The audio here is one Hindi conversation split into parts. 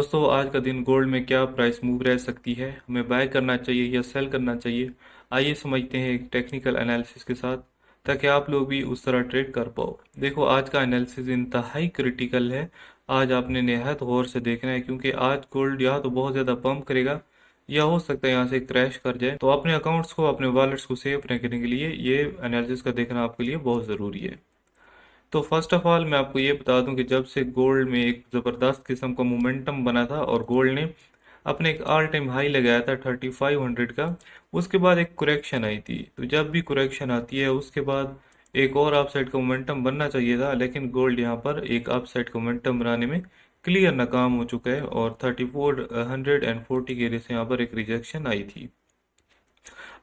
दोस्तों आज का दिन गोल्ड में क्या प्राइस मूव रह सकती है, हमें बाय करना चाहिए या सेल करना चाहिए। आइए समझते हैं एक टेक्निकल एनालिसिस के साथ, ताकि आप लोग भी उस तरह ट्रेड कर पाओ। देखो आज का एनालिसिस इंतहाई क्रिटिकल है। आज आपने नहायत गौर से देखना है, क्योंकि आज गोल्ड या तो बहुत ज़्यादा पंप करेगा या हो सकता है यहाँ से क्रैश कर जाए। तो अपने अकाउंट्स को, अपने वॉलेट्स को सेफ रखने के लिए ये एनालिसिस का देखना आपके लिए बहुत ज़रूरी है। तो फर्स्ट ऑफ ऑल मैं आपको ये बता दूं कि जब से गोल्ड में एक ज़बरदस्त किस्म का मोमेंटम बना था और गोल्ड ने अपने एक ऑल टाइम हाई लगाया था 3500 का, उसके बाद एक कुरेक्शन आई थी। तो जब भी कुरेक्शन आती है उसके बाद एक और अपसाइड का मोमेंटम बनना चाहिए था, लेकिन गोल्ड यहाँ पर एक अपसाइड का मोमेंटम बनाने में क्लियर नाकाम हो चुका है और 3440 के एरिया से यहाँ पर एक रिजेक्शन आई थी।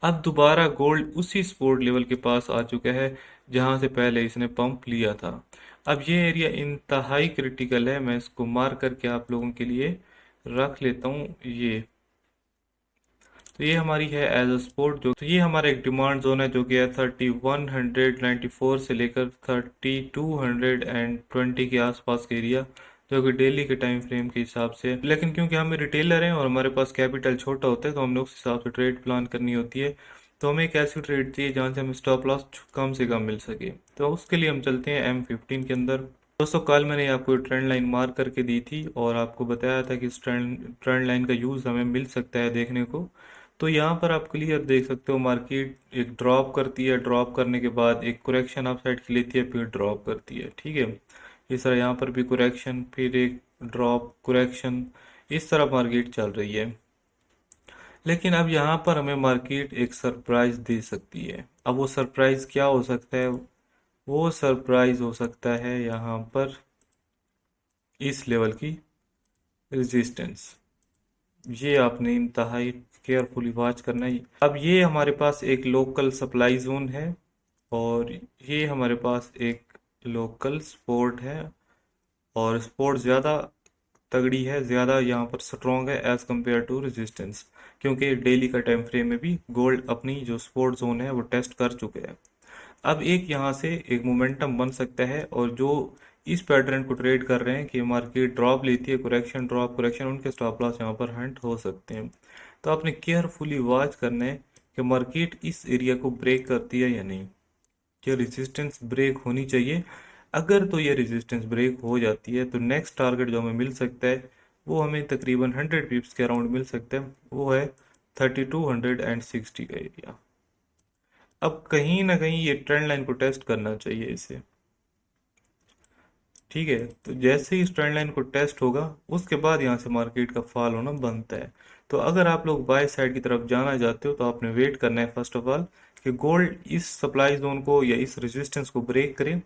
अब दोबारा गोल्ड उसी सपोर्ट लेवल के पास आ चुका है जहां से पहले इसने पंप लिया था। अब ये एरिया इंतहाई क्रिटिकल है, मैं इसको मार्क करके आप लोगों के लिए रख लेता हूँ। ये तो ये हमारी है एज अ सपोर्ट। जो तो ये हमारा एक डिमांड जोन है जो कि है 3194 से लेकर 3220 के आसपास का एरिया, जो कि डेली के टाइम फ्रेम के हिसाब से है। लेकिन क्योंकि हम रिटेलर हैं और हमारे पास कैपिटल छोटा होता है, तो हमने उस हिसाब से ट्रेड प्लान करनी होती है। तो हमें एक ऐसी ट्रेड चाहिए जहाँ से हमें स्टॉप लॉस कम से कम मिल सके। तो उसके लिए हम चलते हैं M15 के अंदर। दोस्तों कल मैंने आपको ट्रेंड लाइन मार्क करके दी थी और आपको बताया था कि इस ट्रेंड लाइन का यूज़ हमें मिल सकता है देखने को। तो यहाँ पर आप क्लियर देख सकते हो, मार्केट एक ड्रॉप करती है, ड्रॉप करने के बाद एक कुरेक्शन अप साइड की लेती है, फिर ड्रॉप करती है। ठीक है, इस तरह यहाँ पर भी कुरेक्शन, फिर एक ड्रॉप, कुरेक्शन, इस तरह मार्केट चल रही है। लेकिन अब यहाँ पर हमें मार्केट एक सरप्राइज दे सकती है। अब वो सरप्राइज क्या हो सकता है? वो सरप्राइज हो सकता है यहाँ पर इस लेवल की रेजिस्टेंस। ये आपने इंतहाई केयरफुली वॉच करना है। अब ये हमारे पास एक लोकल सप्लाई जोन है और ये हमारे पास एक लोकल सपोर्ट है। और सपोर्ट ज़्यादा तगड़ी है, ज़्यादा यहाँ पर स्ट्रॉन्ग है एज कम्पेयर टू रेजिस्टेंस, क्योंकि डेली का टाइम फ्रेम में भी गोल्ड अपनी जो सपोर्ट जोन है वो टेस्ट कर चुके हैं। अब एक यहाँ से एक मोमेंटम बन सकता है, और जो इस पैटर्न को ट्रेड कर रहे हैं कि मार्केट ड्रॉप लेती है, कुरेक्शन ड्रॉप कुरेक्शन, उनके स्टॉप लॉस यहाँ पर हंट हो सकते हैं। तो आपने केयरफुली वॉच करना है कि मार्केट इस एरिया को ब्रेक करती है या नहीं। ये रेजिस्टेंस ब्रेक होनी चाहिए। अगर तो ये रेजिस्टेंस ब्रेक हो जाती है तो नेक्स्ट टारगेट जो हमें मिल सकता है वो हमें तकरीबन 100 पिप्स के अराउंड मिल सकता है, वो है 3260 का एरिया। अब कहीं ना कहीं ये ट्रेंड लाइन को टेस्ट करना चाहिए इसे। ठीक है, तो जैसे ही इस ट्रेंड लाइन को टेस्ट होगा उसके बाद यहाँ से मार्केट का फॉल होना बनता है। तो अगर आप लोग बाय साइड की तरफ जाना चाहते हो तो आपने वेट करना है फर्स्ट ऑफ ऑल कि गोल्ड इस सप्लाई जोन को या इस रेजिस्टेंस को ब्रेक करे,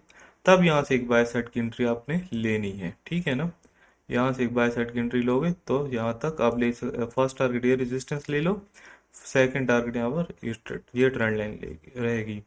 तब यहाँ से एक बाय साइड की एंट्री आपने लेनी है। ठीक है ना, यहाँ से एक बाय साइड की एंट्री लोगे तो यहाँ तक आप ले फर्स्ट टारगेट ये रेजिस्टेंस ले लो, सेकंड टारगेट यहाँ पर ये ट्रेंड लाइन रहेगी।